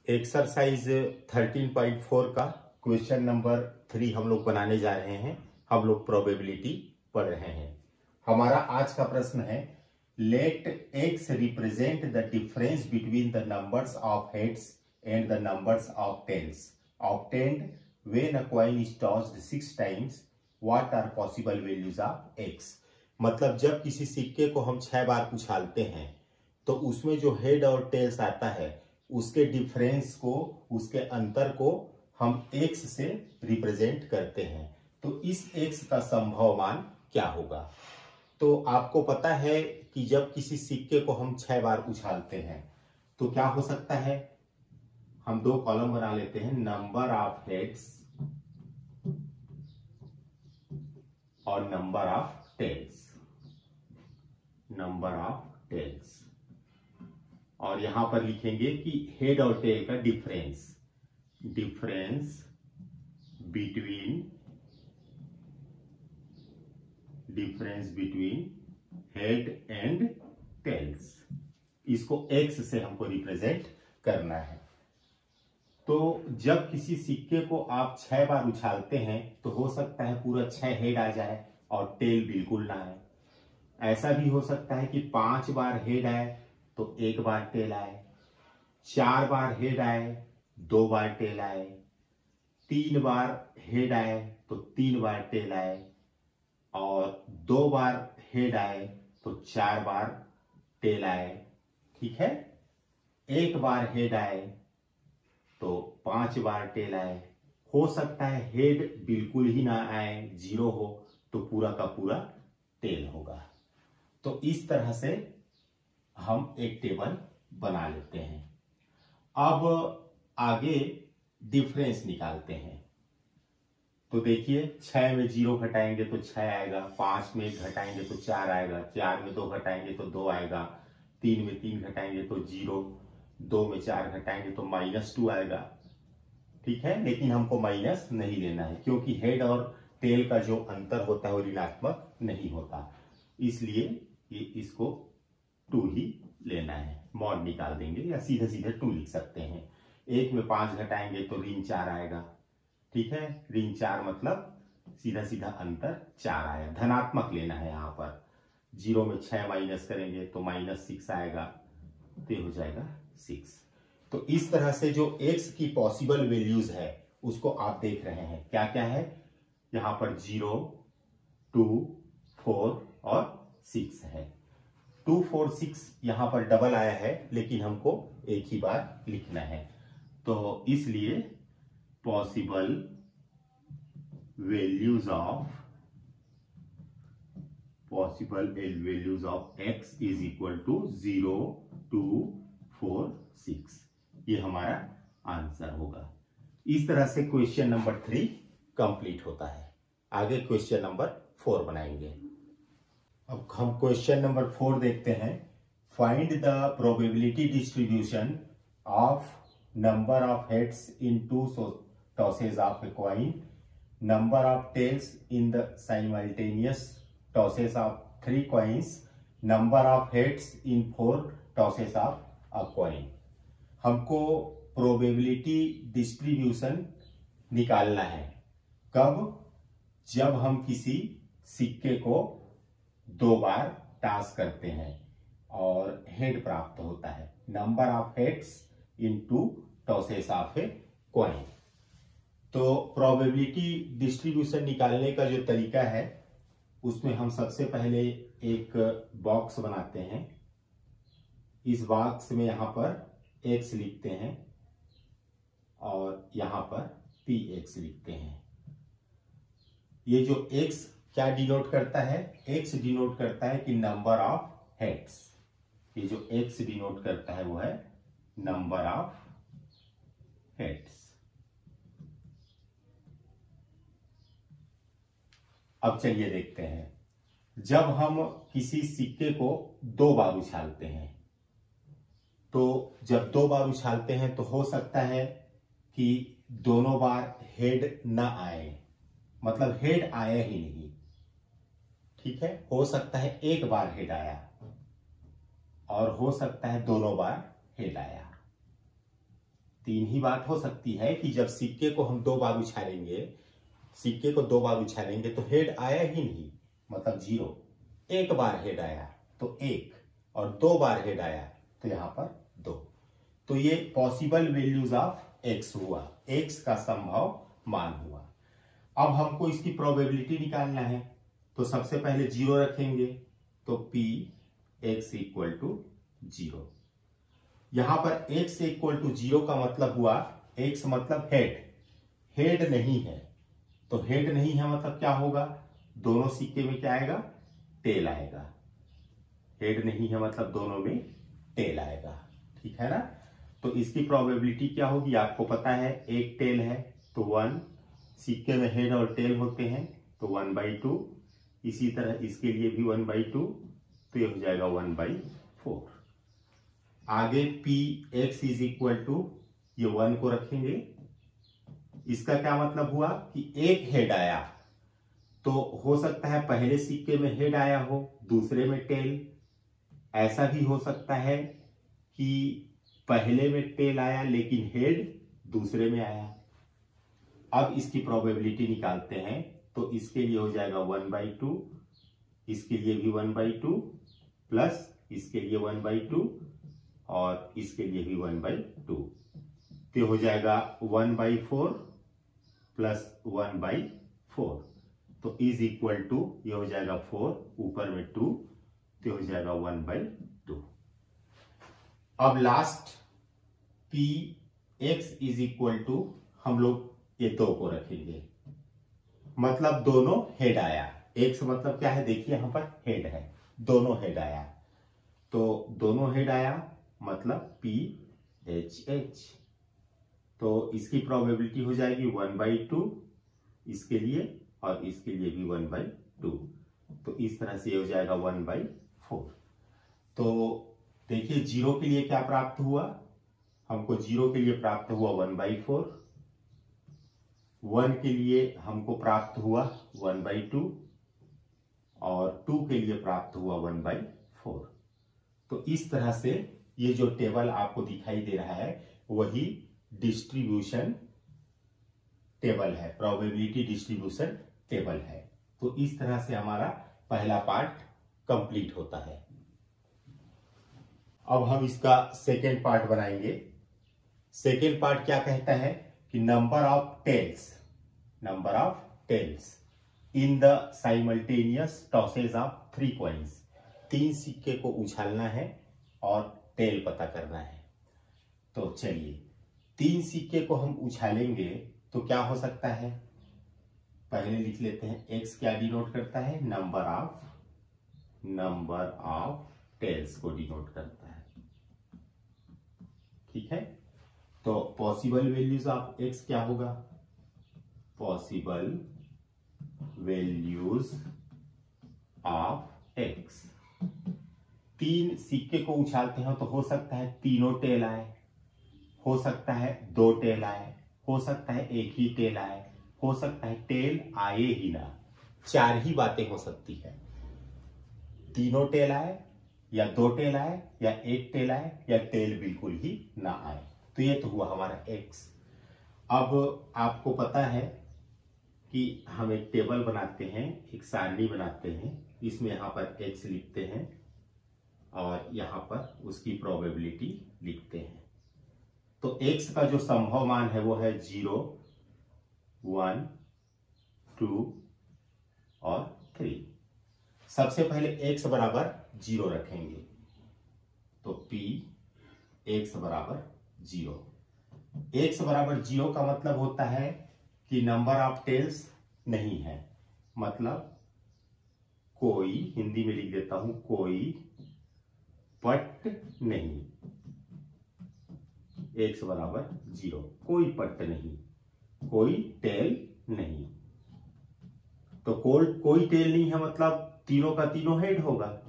Exercise 13.4 का question number 3 हम लोग बनाने जा रहे हैं। हम लोग प्रोबेबिलिटी पढ़ रहे हैं। हमारा आज का प्रश्न है, let x represent the difference between the numbers of heads and the numbers of tails obtained when a coin is tossed 6 times, what are possible values of x. मतलब जब किसी सिक्के को हम 6 बार उछालते हैं तो उसमें जो हेड और टेल्स आता है उसके डिफरेंस को, उसके अंतर को हम x से रिप्रेजेंट करते हैं। तो इस x का संभव मान क्या होगा। तो आपको पता है कि जब किसी सिक्के को हम 6 बार उछालते हैं तो क्या हो सकता है। हम 2 कॉलम बना लेते हैं, नंबर ऑफ हेड्स और number of tails. Number of tails, और यहां पर लिखेंगे कि हेड और टेल का difference between head and tails, इसको एक्स से हमको रिप्रेजेंट करना है। तो जब किसी सिक्के को आप 6 बार उछालते हैं तो हो सकता है पूरा 6 हेड आ जाए और टेल बिल्कुल ना आए। ऐसा भी हो सकता है कि 5 बार हेड आए तो 1 बार टेल आए, 4 बार हेड आए 2 बार टेल आए, 3 बार हेड आए तो 3 बार टेल आए, और 2 बार हेड आए तो 4 बार टेल आए। ठीक है, 1 बार हेड आए तो 5 बार टेल आए। हो सकता है हेड बिल्कुल ही ना आए, 0 हो, तो पूरा का पूरा टेल होगा। तो इस तरह से हम एक टेबल बना लेते हैं। अब आगे डिफरेंस निकालते हैं। तो देखिए, 6 में 0 घटाएंगे तो 6 आएगा, 5 में 1 घटाएंगे तो 4 आएगा, 4 में 2 घटाएंगे तो 2 आएगा, 3 में 3 घटाएंगे तो 0, 2 में 4 घटाएंगे तो -2 आएगा। ठीक है, लेकिन हमको माइनस नहीं लेना है क्योंकि हेड और टेल का जो अंतर होता है वो ऋणात्मक नहीं होता, इसलिए ये इसको 2 ही लेना है। मॉड निकाल देंगे या सीधे सीधे 2 लिख सकते हैं। 1 में 5 घटाएंगे तो -4 आएगा। ठीक है, -4 मतलब सीधा सीधा अंतर 4 आया। धनात्मक लेना है यहाँ पर। 0 में 6 माइनस करेंगे तो -6 आएगा, तो ये हो जाएगा 6। तो इस तरह से जो x की पॉसिबल वैल्यूज है उसको आप देख रहे हैं। क्या क्या है यहाँ पर, 0, 2, 4 और 6 है। 2, 4, 6 यहां पर डबल आया है, लेकिन हमको एक ही बार लिखना है। तो इसलिए possible values of x is equal to 0, 2, 4, 6, ये हमारा आंसर होगा। इस तरह से क्वेश्चन नंबर 3 कंप्लीट होता है। आगे क्वेश्चन नंबर 4 बनाएंगे। अब हम क्वेश्चन नंबर 4 देखते हैं। Find the probability distribution of number of heads in 2 tosses of a coin, number of tails in the simultaneous tosses of 3 coins, number of heads in 4 tosses of a coin. हमको probability distribution निकालना है। कब? जब हम किसी सिक्के को 2 बार task करते हैं और हेड प्राप्त होता है। Number of heads in 2 tosses of a coin. तो प्रोबेबिलिटी डिस्ट्रीब्यूशन निकालने का जो तरीका है उसमें हम सबसे पहले एक बॉक्स बनाते हैं। इस बॉक्स में यहां पर x लिखते हैं और यहां पर px लिखते हैं। ये जो x क्या डिनोट करता है? x डिनोट करता है कि नंबर ऑफ हेड्स। ये जो x डिनोट करता है वो है नंबर ऑफ हेड्स। अब चलिए देखते हैं, जब हम किसी सिक्के को 2 बार उछालते हैं तो जब 2 बार उछालते हैं तो हो सकता है कि दोनों बार हेड ना आए, मतलब हेड आया ही नहीं। ठीक है, हो सकता है 1 बार हेड आया और हो सकता है दोनों बार हेड आया। तीन ही बात हो सकती है कि जब सिक्के को हम 2 बार उछालेंगे, सिक्के को 2 बार उछालेंगे तो हेड आया ही नहीं, मतलब 0। एक बार हेड आया तो 1, और 2 बार हेड आया तो यहां पर 2। तो ये पॉसिबल वैल्यूज ऑफ x हुआ, x का संभव मान हुआ। अब हमको इसकी प्रोबेबिलिटी निकालना है, तो सबसे पहले 0 रखेंगे, तो p x इक्वल टू 0। यहां पर x इक्वल टू 0 का मतलब हुआ, x मतलब हेड, हेड नहीं है, तो हेड नहीं है मतलब क्या होगा, दोनों सिक्के में क्या आएगा, टेल आएगा। हेड नहीं है मतलब दोनों में टेल आएगा, ठीक है ना। तो इसकी प्रोबेबिलिटी क्या होगी, आपको पता है, एक टेल है तो 1, सिक्के में हेड और टेल होते हैं तो 1/2, इसी तरह इसके लिए भी 1/2, तो ये हो जाएगा 1/4। आगे px इज इक्वल टू, ये 1 को रखेंगे, इसका क्या मतलब हुआ कि एक हेड आया, तो हो सकता है पहले सिक्के में हेड आया हो, दूसरे में टेल। ऐसा भी हो सकता है कि पहले में टेल आया लेकिन हेड दूसरे में आया। अब इसकी प्रोबेबिलिटी निकालते हैं, तो इसके लिए हो जाएगा 1/2, इसके लिए भी 1/2, प्लस इसके लिए 1/2, और इसके लिए भी 1/2, तो हो जाएगा 1/4 प्लस 1/4, तो इज इक्वल टू, ये हो जाएगा 4, ऊपर में 2, तो हो जाएगा 1/2। अब last p x is equal to, हम लोग ये 2 को रखेंगे, मतलब दोनों हेड आया। x मतलब क्या है, देखिए यहां पर हेड है, दोनों हेड आया, तो दोनों हेड आया मतलब p h h, तो इसकी प्रोबेबिलिटी हो जाएगी 1/2 इसके लिए, और इसके लिए भी 1/2, तो इस तरह से हो जाएगा 1/4। तो देखिए 0 के लिए क्या प्राप्त हुआ, हमको 0 के लिए प्राप्त हुआ 1/4, 1 के लिए हमको प्राप्त हुआ 1/2, और 2 के लिए प्राप्त हुआ 1/4। तो इस तरह से ये जो टेबल आपको दिखाई दे रहा है वही डिस्ट्रीब्यूशन टेबल है, प्रोबेबिलिटी डिस्ट्रीब्यूशन टेबल है। तो इस तरह से हमारा पहला पार्ट कंप्लीट होता है। अब हम इसका सेकेंड पार्ट बनाएंगे। सेकेंड पार्ट क्या कहता है कि number of tails in the simultaneous tosses of 3 coins. 3 सिक्के को उछालना है और टेल पता करना है। तो चलिए 3 सिक्के को हम उछालेंगे तो क्या हो सकता है, पहले लिख लेते हैं। x क्या डिनोट करता है, नंबर ऑफ टेल्स को डिनोट करता है, ठीक है। तो पॉसिबल वैल्यूज ऑफ x क्या होगा, पॉसिबल वैल्यूज ऑफ x। 3 सिक्के को उछालते हैं तो हो सकता है तीनों टेल आए, हो सकता है 2 टेल आए, हो सकता है एक ही टेल आए, हो सकता है टेल आए ही ना। 4 ही बातें हो सकती है, तीनों टेल आए, या 2 टेल आए, या 1 टेल आए, या टेल बिल्कुल ही ना आए। तो ये तो हुआ हमारा x। अब आपको पता है कि हम एक टेबल बनाते हैं, एक सारणी बनाते हैं, इसमें यहां पर x लिखते हैं और यहां पर उसकी प्रोबेबिलिटी लिखते हैं। तो x का जो संभव मान है वो है 0, 1, 2 और 3। सबसे पहले x बराबर 0 रखेंगे, तो p x बराबर 0। x बराबर 0 का मतलब होता है कि नंबर ऑफ टेल्स नहीं है, मतलब कोई, हिंदी में लिख देता हूं, कोई पट्ट नहीं। x बराबर 0, कोई पट्ट नहीं, कोई टेल नहीं। तो कोई टेल नहीं है मतलब तीनों का तीनों हेड होगा।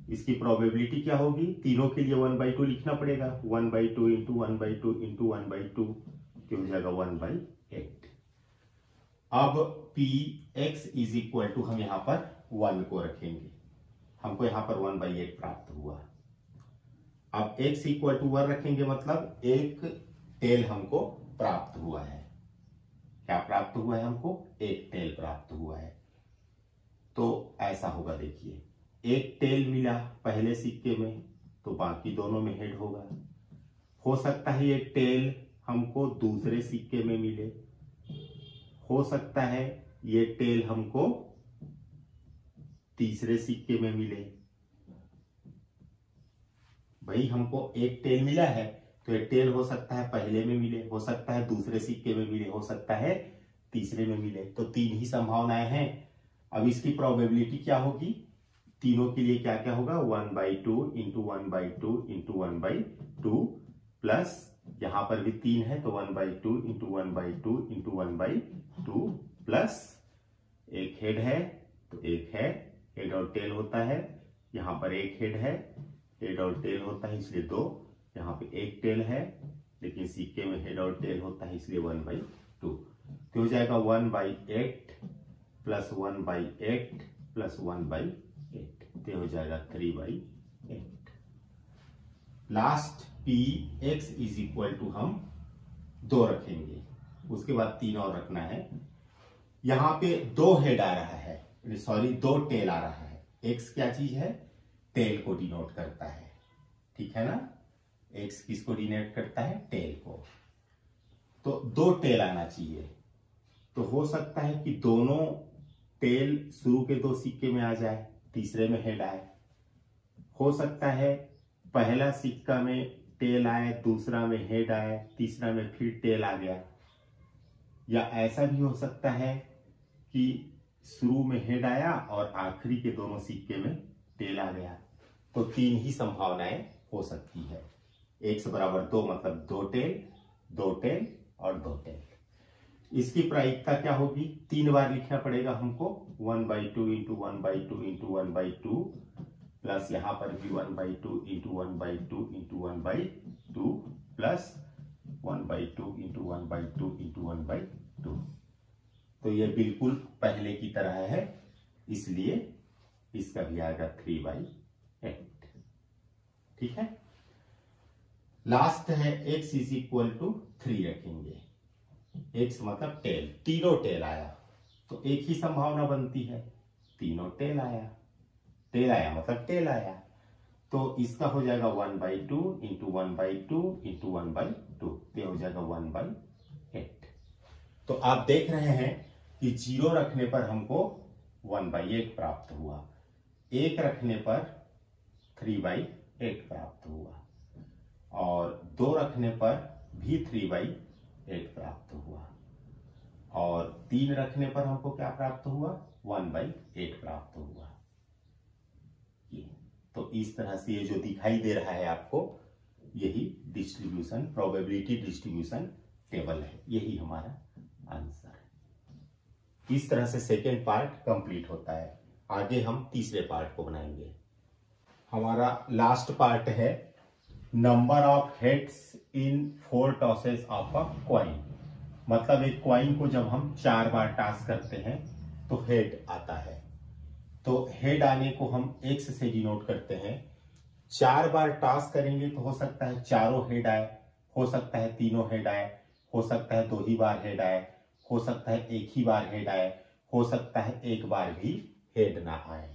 इसकी प्रोबेबिलिटी क्या होगी, तीनों के लिए 1/2 लिखना पड़ेगा, 1/2 इंटू 1/2 इंटू 1/2, हो जाएगा 1/8। अब px इज इक्वल टू, हम यहां पर 1 को रखेंगे, हमको यहां पर 1/8 प्राप्त हुआ। अब x इक्वल टू 1 रखेंगे मतलब एक टेल हमको प्राप्त हुआ है। क्या प्राप्त हुआ है हमको? एक टेल प्राप्त हुआ है। तो ऐसा होगा, देखिए एक टेल मिला पहले सिक्के में तो बाकी दोनों में हेड होगा। हो सकता है ये टेल हमको दूसरे सिक्के में मिले, हो सकता है ये टेल हमको तीसरे सिक्के में मिले। भाई हमको एक टेल मिला है तो एक टेल हो सकता है पहले में मिले, हो सकता है दूसरे सिक्के में मिले, हो सकता है तीसरे में मिले। तो तीन ही संभावनाएं हैं। अब इसकी प्रोबेबिलिटी क्या होगी? तीनों के लिए क्या क्या होगा? 1/2 इंटू 1/2 इंटू 1/2 प्लस यहां पर भी 3 है तो 1/2 इंटू 1/2 इंटू 1/2 प्लस एक हेड है तो एक है, हेड और टेल होता है। यहां पर एक हेड है, हेड और टेल होता है इसलिए 2। यहाँ पे एक टेल है लेकिन सिक्के में हेड और टेल होता है इसलिए 1/2। तो हो जाएगा 1/8 प्लस 1/8 प्लस 1/8, तो हो जाएगा 3/8। Last p x is equal to हम 2 रखेंगे, उसके बाद 3 और रखना है। यहां पे 2 हेड आ रहा है, सॉरी 2 टेल आ रहा है। एक्स क्या चीज है? टेल को डिनोट करता है, ठीक है ना। एक्स किसको डिनोट करता है? टेल को। तो 2 टेल आना चाहिए। तो हो सकता है कि दोनों टेल शुरू के 2 सिक्के में आ जाए, तीसरे में हेड आए। हो सकता है पहला सिक्का में टेल आए, दूसरा में हेड आए, तीसरा में फिर टेल आ गया। या ऐसा भी हो सकता है कि शुरू में हेड आया और आखिरी के दोनों सिक्के में टेल आ गया। तो 3 ही संभावनाएं हो सकती है। x बराबर 2 मतलब 2 टेल, 2 टेल और 2 टेल। इसकी प्रायिकता क्या होगी? 3 बार लिखना पड़ेगा हमको। 1/2 इंटू 1/2 इंटू 1/2 प्लस यहां पर भी 1/2 into 1/2 into 1/2 plus 1/2 into 1/2 into 1/2। तो ये बिल्कुल पहले की तरह है, इसलिए इसका भी आएगा 3/8। ठीक है। लास्ट है x इज इक्वल टू 3 रखेंगे। x मतलब टेल, तीनों टेल आया तो एक ही संभावना बनती है, तीनों टेल आया। टेल आया मतलब टेल आया, तो इसका हो जाएगा 1/2 इंटू 1/2 इंटू 1/2, ये हो जाएगा 1/8। तो आप देख रहे हैं कि 0 रखने पर हमको 1/8 प्राप्त हुआ, 1 रखने पर 3/8 प्राप्त हुआ और 2 रखने पर भी 3/8 प्राप्त हुआ और 3 रखने पर हमको क्या प्राप्त हुआ? 1/8 प्राप्त हुआ। ये तो इस तरह से ये जो दिखाई दे रहा है आपको, यही डिस्ट्रीब्यूशन, प्रोबेबिलिटी डिस्ट्रीब्यूशन टेबल है, यही हमारा आंसर है। इस तरह से सेकेंड पार्ट कंप्लीट होता है। आगे हम तीसरे पार्ट को बनाएंगे। हमारा लास्ट पार्ट है number of heads in 4 tosses of a coin. मतलब एक क्वाइन को जब हम 4 बार टॉस करते हैं तो हेड आता है। तो हेड आने को हम x से डिनोट करते हैं। 4 बार टॉस करेंगे तो हो सकता है चारों हेड आए, हो सकता है तीनों हेड आए, हो सकता है 2 ही बार हेड आए, हो सकता है 1 ही बार हेड आए, हो सकता है 1 बार भी हेड ना आए।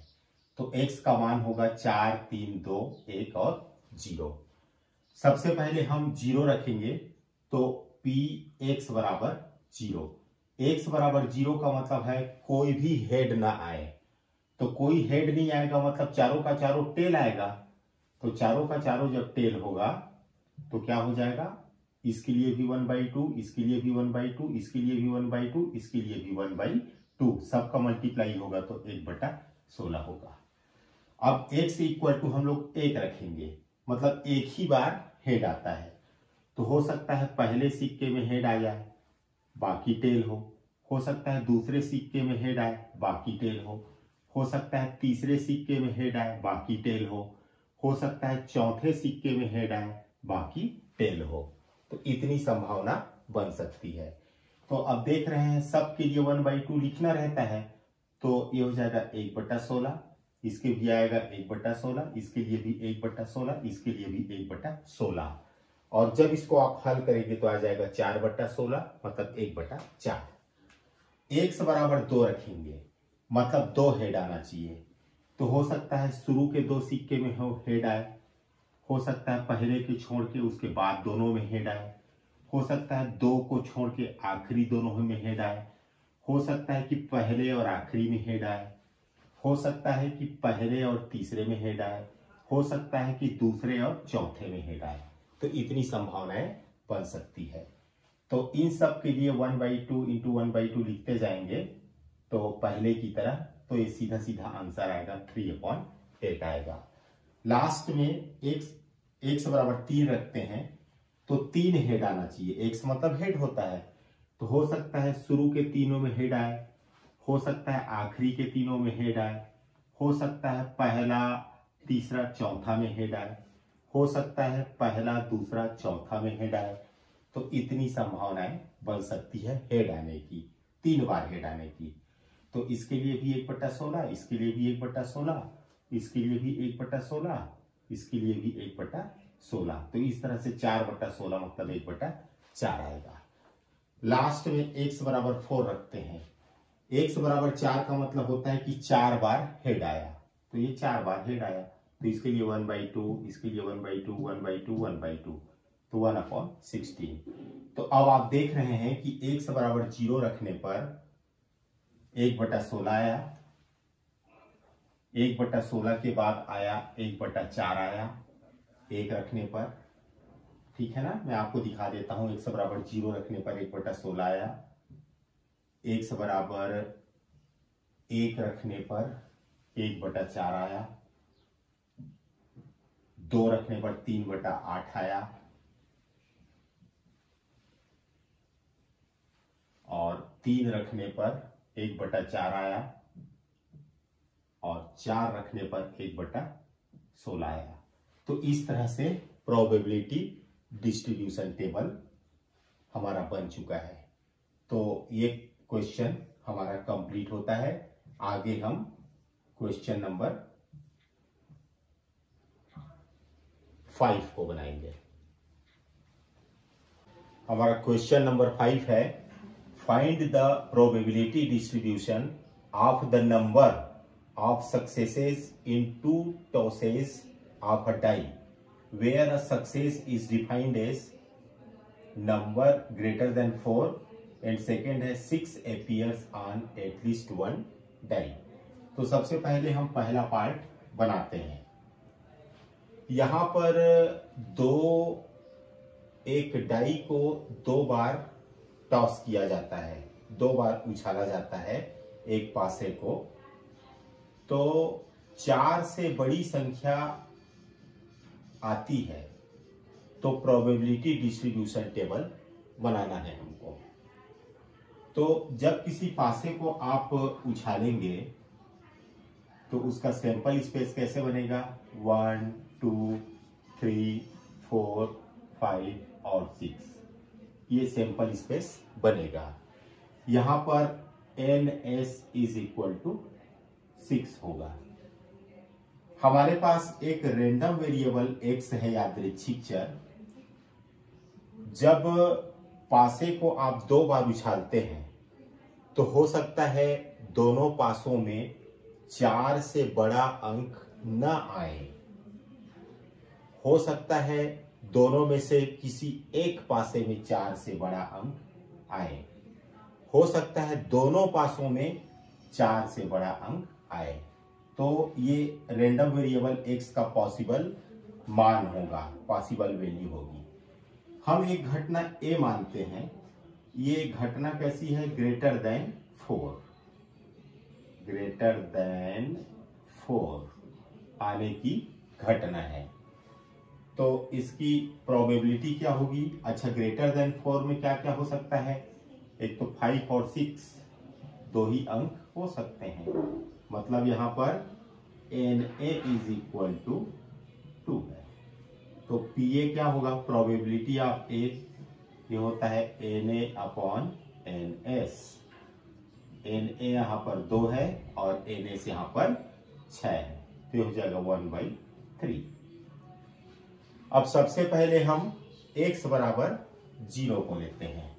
तो x का मान होगा 4, 3, 2, 1 और 0। सबसे पहले हम 0 रखेंगे तो p x बराबर 0। x बराबर 0 का मतलब है कोई भी हेड ना आए। तो कोई हेड नहीं आएगा मतलब चारों का चारों टेल आएगा। तो चारों का चारों जब टेल होगा तो क्या हो जाएगा? इसके लिए भी 1/2, इसके लिए भी 1/2, इसके लिए भी 1/2, इसके लिए भी 1/2, सबका मल्टीप्लाई होगा तो 1/16 होगा। अब x इक्वल टू हम लोग 1 रखेंगे, मतलब एक ही बार हेड आता है। तो हो सकता है पहले सिक्के में हेड आ जाए, बाकी टेल हो सकता है दूसरे सिक्के में हेड आए, बाकी टेल हो सकता है तीसरे सिक्के में हेड आए, बाकी टेल हो सकता है चौथे सिक्के में हेड आए, बाकी टेल हो। तो इतनी संभावना बन सकती है। तो अब देख रहे हैं सबके लिए 1/2 लिखना रहता है, तो ये हो जाएगा 1/16। इसके भी आएगा 1/16, इसके लिए भी 1/16, इसके लिए भी 1/16। और जब इसको आप हल करेंगे तो आ जाएगा 4/16, मतलब 1/4। x बराबर 2 रखेंगे, मतलब 2 हेड आना चाहिए। तो हो सकता है शुरू के 2 सिक्के में हेड आए, हो सकता है पहले के छोड़ के उसके बाद दोनों में हेड आए, हो सकता है 2 को छोड़ के आखिरी दोनों में हेड आए, हो सकता है कि पहले और आखिरी में हेड आए, हो सकता है कि पहले और तीसरे में हेड आए, हो सकता है कि दूसरे और चौथे में हेड आए। तो इतनी संभावनाएं बन सकती है। तो इन सब के लिए 1/2 इंटू 1/2 लिखते जाएंगे तो पहले की तरह, तो ये सीधा सीधा आंसर आएगा 3/8 आएगा। लास्ट में x बराबर 3 रखते हैं तो 3 हेड आना चाहिए। x मतलब हेड होता है, तो हो सकता है शुरू के तीनों में हेड आए, हो सकता है आखिरी के तीनों में हेड आए, हो सकता है पहला तीसरा चौथा में हेड आए, हो सकता है पहला दूसरा चौथा में हेड आए। तो इतनी संभावनाएं बन सकती है हेड आने की, 3 बार हेड आने की। तो इसके लिए भी 1/16, इसके लिए भी 1/16, इसके लिए भी 1/16, इसके लिए भी 1/16। तो इस तरह से 4/16 मतलब 1/4 आएगा। लास्ट में x बराबर 4 रखते हैं। x बराबर 4 का मतलब होता है कि 4 बार हेड आया, तो ये 4 बार हेड आया। तो इसके लिए 1/2, इसके लिए 1/2, 1/2, 1/2, तो 1/16। तो अब आप देख रहे हैं कि x बराबर 0 रखने पर 1/16 आया, 1/16 के बाद आया 1/4 आया 1 रखने पर, ठीक है ना। मैं आपको दिखा देता हूं, x बराबर 0 रखने पर 1/16 आया, x बराबर 1 रखने पर 1/4 आया, 2 रखने पर 3/8 आया, और 3 रखने पर 1/4 आया, और 4 रखने पर 1/16 आया। तो इस तरह से प्रोबेबिलिटी डिस्ट्रीब्यूशन टेबल हमारा बन चुका है। तो ये क्वेश्चन हमारा कंप्लीट होता है। आगे हम क्वेश्चन नंबर 5 को बनाएंगे। हमारा क्वेश्चन नंबर 5 है, find the probability distribution of the number of successes in 2 tosses of a die where a success is defined as number greater than 4 and second है 6 appears on at least 1 die। तो सबसे पहले हम पहला part बनाते हैं। यहां पर एक डाई को 2 बार टॉस किया जाता है, 2 बार उछाला जाता है एक पासे को। तो 4 से बड़ी संख्या आती है तो प्रोबेबिलिटी डिस्ट्रीब्यूशन टेबल बनाना है हमको। तो जब किसी पासे को आप उछालेंगे तो उसका सैंपल स्पेस कैसे बनेगा, 1 2 3 4 5 और 6, ये सैंपल स्पेस बनेगा। यहां पर ns इज इक्वल टू 6 होगा। हमारे पास एक रेंडम वेरिएबल x है, यादृच्छिक चर। जब पासे को आप 2 बार उछालते हैं तो हो सकता है दोनों पासों में 4 से बड़ा अंक न आए, हो सकता है दोनों में से किसी एक पासे में 4 से बड़ा अंक आए, हो सकता है दोनों पासों में 4 से बड़ा अंक आए। तो ये रेंडम वेरिएबल x का पॉसिबल मान होगा, पॉसिबल वैल्यू होगी। हम एक घटना a मानते हैं, ये घटना कैसी है, ग्रेटर देन 4 आने की घटना है। तो इसकी प्रोबेबिलिटी क्या होगी, अच्छा ग्रेटर देन 4 में क्या क्या हो सकता है, एक तो 5 और 6 2 ही अंक हो सकते हैं, मतलब यहां पर Na इज इक्वल टू 2 है। तो Pa क्या होगा, प्रोबेबिलिटी ऑफ A ये होता है Na/Ns। Na यहां पर 2 है और Ns यहां पर 6 है, तो ये हो जाएगा 1/3। अब सबसे पहले हम x बराबर 0 को लेते हैं।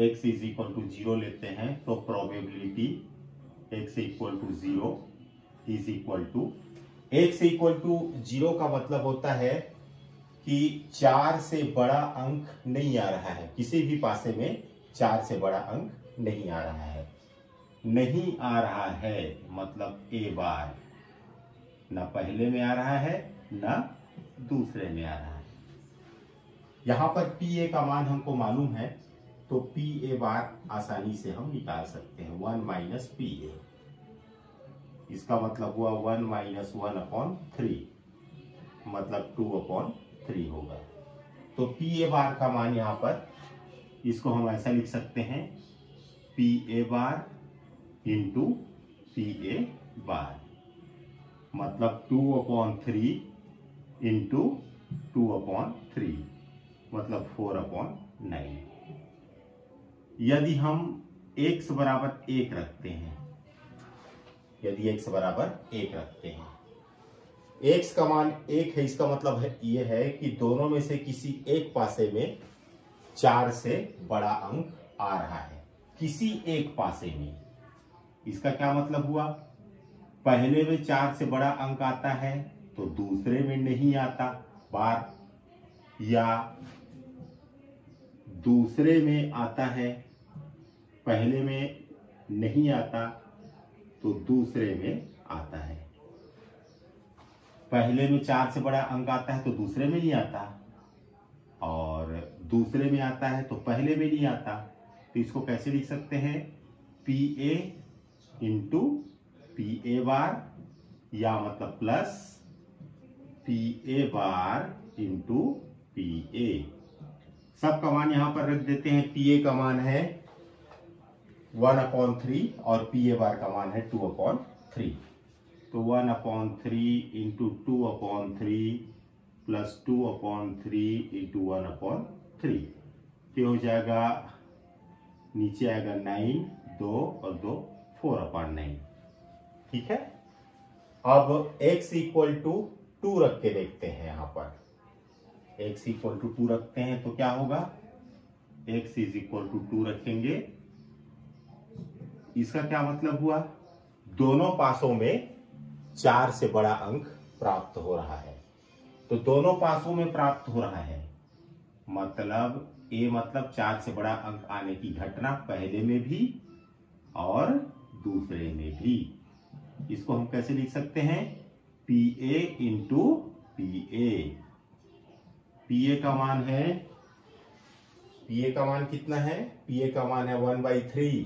x इज इक्वल टू 0 लेते हैं तो probability x equal to 0 is equal to, x equal to 0 का मतलब होता है कि 4 से बड़ा अंक नहीं आ रहा है, किसी भी पासे में 4 से बड़ा अंक नहीं आ रहा है। नहीं आ रहा है मतलब a बार ना पहले में आ रहा है ना दूसरे में आ रहा है। यहां पर pa का मान हमको मालूम है तो pa बार आसानी से हम निकाल सकते हैं, 1 माइनस pa। इसका मतलब हुआ 1 माइनस 1/3 मतलब 2/3 होगा। तो pa बार का मान यहां पर, इसको हम ऐसा लिख सकते हैं pa बार इंटू pa बार मतलब 2/3 इंटू 2/3 मतलब 4/9। यदि हम x बराबर 1 रखते हैं, यदि x बराबर 1 रखते हैं, x का मान 1 है, इसका मतलब है ये है कि दोनों में से किसी एक पासे में 4 से बड़ा अंक आ रहा है, किसी एक पासे में। इसका क्या मतलब हुआ, पहले में 4 से बड़ा अंक आता है तो दूसरे में नहीं आता बार, या दूसरे में आता है पहले में नहीं आता तो दूसरे में आता है। पहले में 4 से बड़ा अंक आता है तो दूसरे में नहीं आता, और दूसरे में आता है तो पहले में नहीं आता। तो इसको कैसे लिख सकते हैं, pa इंटू pa बार, या मतलब plus pa bar into pa। सबका मान यहां पर रख देते हैं। pa का मान है 1/3 और pa बार का मान है 2/3। तो 1/3 इंटू 2/3 प्लस 2/3 इंटू 1/3, ये हो जाएगा, नीचे आएगा 9, 2 और 2 4/9। ठीक है। अब x इक्वल टू 2 रख के देखते हैं। यहां पर x इक्वल टू 2 रखते हैं तो क्या होगा, x इज इक्वल टू 2 रखेंगे। इसका क्या मतलब हुआ, दोनों पासों में 4 से बड़ा अंक प्राप्त हो रहा है। तो दोनों पासों में प्राप्त हो रहा है मतलब a मतलब 4 से बड़ा अंक आने की घटना पहले में भी और दूसरे में भी। इसको हम कैसे लिख सकते हैं, pa इंटू pa। pa का मान है, pa का मान कितना है, pa का मान है 1/3।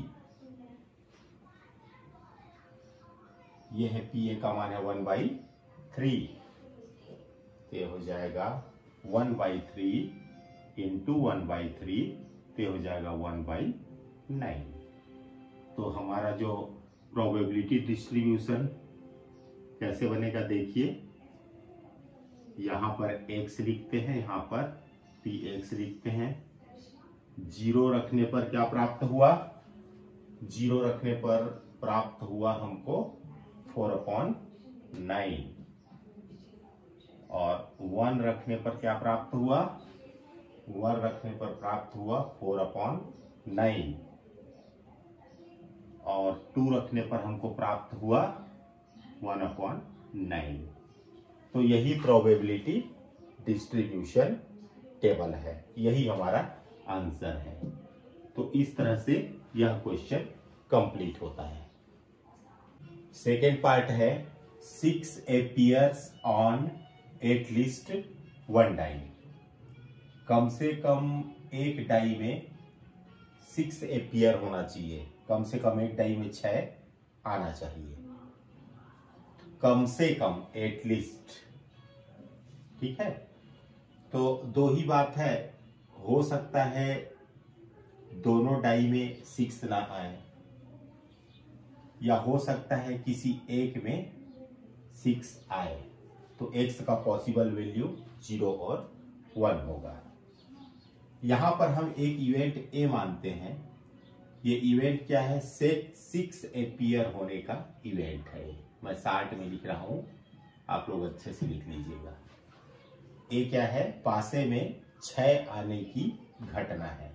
ये है pa का मान है 1/3, ये हो जाएगा 1/3 इंटू 1/3, तो हो जाएगा 1/9। तो हमारा जो प्रोबेबिलिटी डिस्ट्रीब्यूशन कैसे बनेगा देखिए, यहां पर x लिखते हैं, यहां पर px लिखते हैं। 0 रखने पर क्या प्राप्त हुआ, 0 रखने पर प्राप्त हुआ हमको 4/9, और 1 रखने पर क्या प्राप्त हुआ, 1 रखने पर प्राप्त हुआ 4/9, और 2 रखने पर हमको प्राप्त हुआ 1/9। तो यही प्रोबेबिलिटी डिस्ट्रीब्यूशन टेबल है, यही हमारा आंसर है। तो इस तरह से यह क्वेश्चन कंप्लीट होता है। सेकेंड पार्ट है 6 appears on एटलीस्ट 1 डाई। कम से कम एक डाई में 6 appear होना चाहिए, कम से कम एक डाई में 6 आना चाहिए, कम से कम एटलीस्ट। ठीक है। तो दो ही बात है, हो सकता है दोनों डाई में 6 ना आए, या हो सकता है किसी एक में 6 आए। तो x का पॉसिबल वैल्यू 0 और 1 होगा। यहां पर हम एक इवेंट a मानते हैं ये इवेंट क्या है? 6 एम्पियर होने का इवेंट है। मैं शार्ट में लिख रहा हूं, आप लोग अच्छे से लिख लीजिएगा। ये क्या है? पासे में 6 आने की घटना है।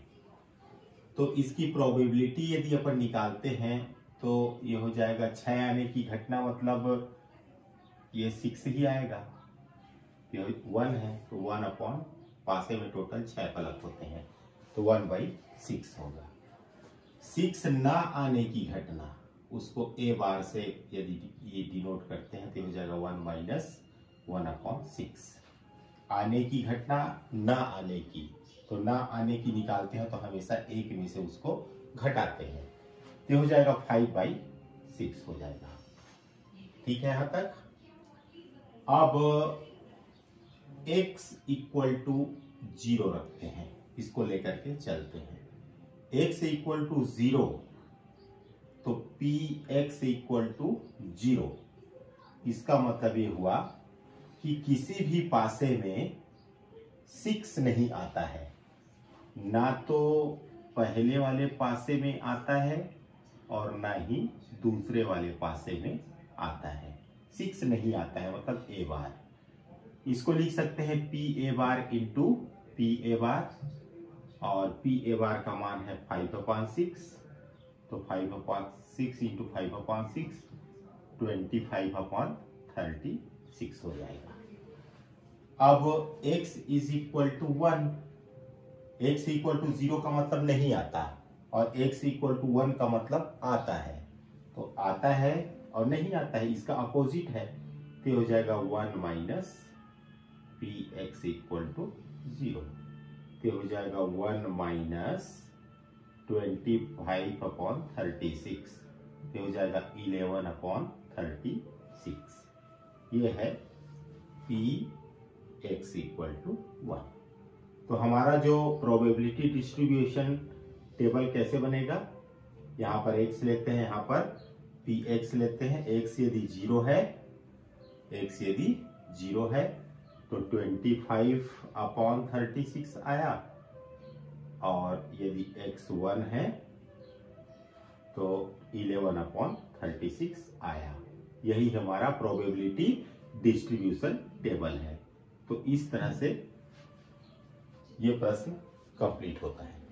तो इसकी प्रोबेबिलिटी यदि अपन निकालते हैं तो ये हो जाएगा 6 आने की घटना, मतलब ये 6 ही आएगा। ये 1 है तो 1 अपॉन पासे में टोटल 6 फलक होते हैं तो 1/6 होगा। 6 ना आने की घटना, उसको ए बार से यदि ये डिनोट करते हैं तो हो जाएगा 1 - 1/6। आने की घटना, ना आने की, तो ना आने की निकालते हैं तो हमेशा एक में से उसको घटाते हैं तो हो जाएगा 5/6 हो जाएगा। ठीक है यहां तक। अब x = 0 रखते हैं, इसको लेकर के चलते हैं। x = 0 तो px = 0। इसका मतलब ये हुआ कि किसी भी पासे में 6 नहीं आता है, ना तो पहले वाले पासे में आता है और ना ही दूसरे वाले पासे में आता है। 6 नहीं आता है, मतलब ए बार। इसको लिख सकते हैं PA बार इंटू PA बार, और PA बार का मान है 5/6, तो 5/6 इंटू 5/6 25/36 हो जाएगा। अब x = 1, x = 0 का मतलब नहीं आता और x = 1 का मतलब आता है। तो आता है और नहीं आता है, इसका अपोजिट है, तो हो जाएगा 1 - px = 0, तो हो जाएगा 1 - 25/36, तो हो जाएगा 11/36। ये है px = 1। तो हमारा जो प्रोबेबिलिटी डिस्ट्रीब्यूशन टेबल कैसे बनेगा? यहाँ पर x लेते हैं, यहाँ पर px लेते हैं। x यदि 0 है तो 25/36 आया, और यदि x 1 है तो 11/36 आया। यही हमारा प्रोबेबिलिटी डिस्ट्रीब्यूशन टेबल है। तो इस तरह से ये प्रश्न कंप्लीट होता है।